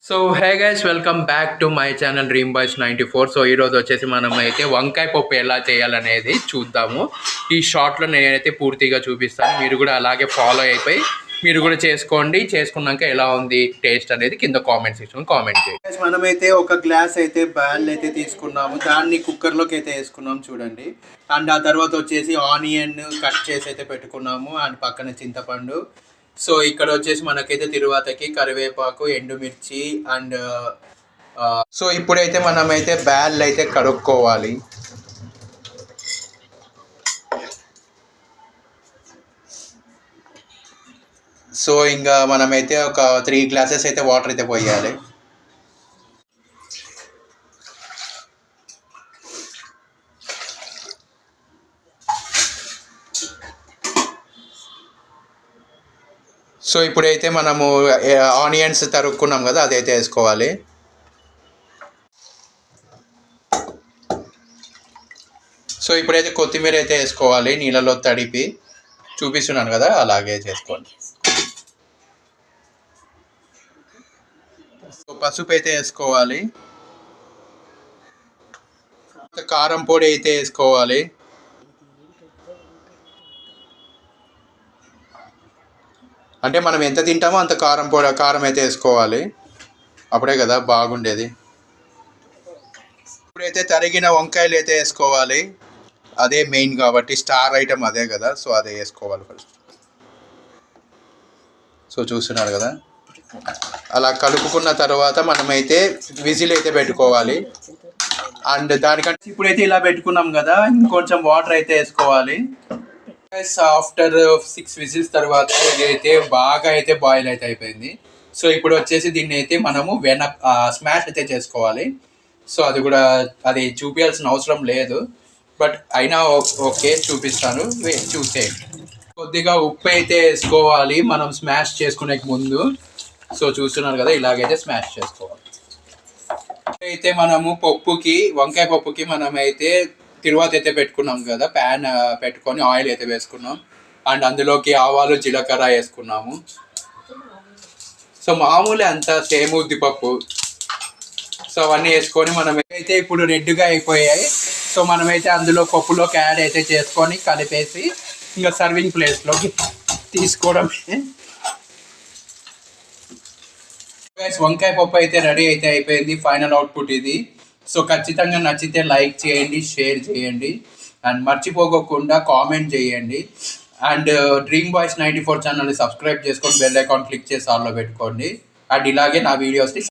So hey guys welcome back to my channel dream boys 94. So ఈరోజు వచ్చేసి మనం అయితే వంకాయ పప్పు ఎలా చేయాలనేది చూద్దాము. ఈ షార్ట్లో నేనైతే పూర్తిగా చూపిస్తాను, మీరు కూడా అలాగే ఫాలో అయిపోయి మీరు కూడా చేసుకోండి. చేసుకున్నాక ఎలా ఉంది టేస్ట్ అనేది కింద కామెంట్ సెక్షన్ కామెంట్ చేయండి. మనమైతే ఒక గ్లాస్ అయితే బ్యాల్ అయితే తీసుకున్నాము, దాన్ని కుక్కర్లోకి అయితే వేసుకున్నాము చూడండి. అండ్ ఆ తర్వాత వచ్చేసి ఆనియన్ కట్ చేసి అయితే పెట్టుకున్నాము, అండ్ పక్కన చింతపండు. సో ఇక్కడ వచ్చేసి మనకైతే తిరువాతకి కరివేపాకు, ఎండుమిర్చి అండ్ సో ఇప్పుడైతే మనమైతే బ్యాల్ అయితే కడుక్కోవాలి. సో ఇంకా మనమైతే ఒక 3 గ్లాసెస్ అయితే వాటర్ అయితే పోయాలి. సో ఇప్పుడైతే మనము ఆనియన్స్ తరుక్కున్నాం కదా, అదైతే వేసుకోవాలి. సో ఇప్పుడైతే కొత్తిమీర అయితే వేసుకోవాలి, నీళ్ళలో తడిపి చూపిస్తున్నాను కదా, అలాగే చేసుకోండి. సో పసుపు అయితే వేసుకోవాలి, కారం పొడి అయితే వేసుకోవాలి. అంటే మనం ఎంత తింటామో అంత కారం అయితే వేసుకోవాలి, అప్పుడే కదా బాగుండేది. ఇప్పుడైతే తరిగిన వంకాయలు అయితే వేసుకోవాలి, అదే మెయిన్ కాబట్టి స్టార్ ఐటమ్ అదే కదా, సో అదే వేసుకోవాలి ఫస్ట్. సో చూస్తున్నారు కదా, అలా కలుపుకున్న తర్వాత మనమైతే విజిల్ అయితే పెట్టుకోవాలి. అండ్ దానికంటే ఇప్పుడైతే ఇలా పెట్టుకున్నాం కదా, ఇంకొంచెం వాటర్ అయితే వేసుకోవాలి. ఆఫ్టర్ 6 విజిల్స్ తర్వాత ఇదైతే బాగా అయితే బాయిల్ అయితే అయిపోయింది. సో ఇప్పుడు వచ్చేసి దీన్ని అయితే మనము స్మాష్ అయితే చేసుకోవాలి. సో అది చూపించాల్సిన అవసరం లేదు, బట్ అయినా ఓకే చూపిస్తాను, చూసేయండి. కొద్దిగా ఉప్పు అయితే వేసుకోవాలి మనం స్మాష్ చేసుకునే ముందు. సో చూస్తున్నారు కదా, ఇలాగైతే స్మాష్ చేసుకోవాలి. అయితే మనము వంకాయ పప్పుకి మనమైతే తిరువాత అయితే పెట్టుకున్నాం కదా, ప్యాన్ పెట్టుకొని ఆయిల్ అయితే వేసుకున్నాం. అండ్ అందులోకి ఆవాలు జీలకర్ర వేసుకున్నాము. సో మామూలు అంతా సేమ్ ఉద్దిపప్పు. సో అవన్నీ వేసుకొని మనమైతే ఇప్పుడు రెడ్గా అయిపోయాయి. సో మనమైతే అందులో పప్పులోకి యాడ్ అయితే చేసుకొని కలిపేసి ఇంకా సర్వింగ్ ప్లేస్లోకి తీసుకోవడమే. వంకాయ పప్పు అయితే రెడీ అయితే అయిపోయింది, ఫైనల్ అవుట్పుట్ ఇది. సో ఖచ్చితంగా నచ్చితే లైక్ చేయండి, షేర్ చేయండి, అండ్ మర్చిపోకుండా కామెంట్ చేయండి. అండ్ డ్రీమ్ బాయ్స్ 94 ఛానల్ని సబ్స్క్రైబ్ చేసుకొని బెల్ ఐకాన్ క్లిక్ చేసి ఆల్లో పెట్టుకోండి. అండ్ ఇలాగే నా వీడియోస్ని